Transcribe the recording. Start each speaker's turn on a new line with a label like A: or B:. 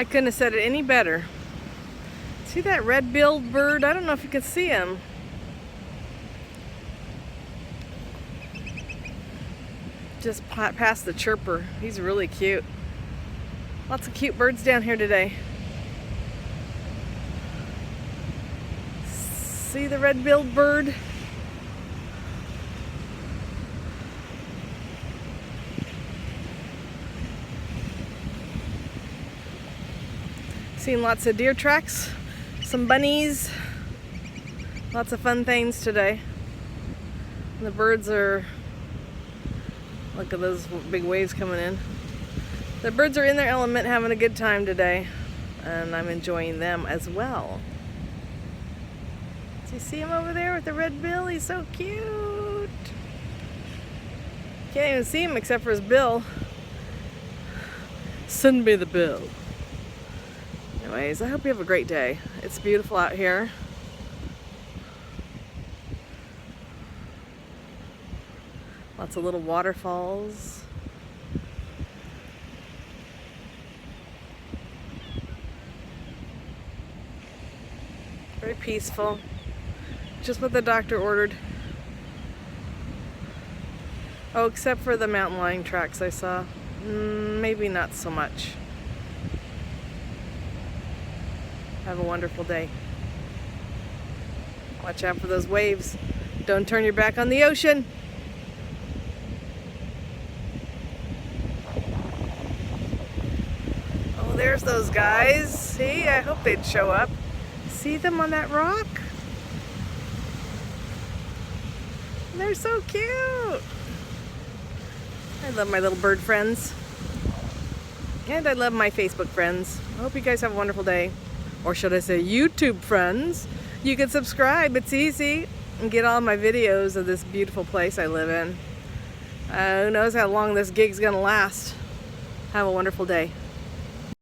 A: I couldn't have said it any better. See that red-billed bird? I don't know if you can see him. Just past the chirper. He's really cute. Lots of cute birds down here today. See the red-billed bird? Seen lots of deer tracks, some bunnies, lots of fun things today. And the birds are, look at those big waves coming in. The birds are in their element, having a good time today, and I'm enjoying them as well. Do you see him over there with the red bill? He's so cute. Can't even see him except for his bill. Send me the bill. Anyways, I hope you have a great day. It's beautiful out here. Lots of little waterfalls. Very peaceful. Just what the doctor ordered. Oh, except for the mountain lion tracks I saw. Maybe not so much. Have a wonderful day. Watch out for those waves. Don't turn your back on the ocean. Oh, there's those guys. See, I hope they'd show up. See them on that rock? They're so cute. I love my little bird friends. And I love my Facebook friends. I hope you guys have a wonderful day. Or should I say YouTube friends. You can subscribe, it's easy, and get all my videos of this beautiful place I live in. Who knows how long this gig's gonna last. Have a wonderful day.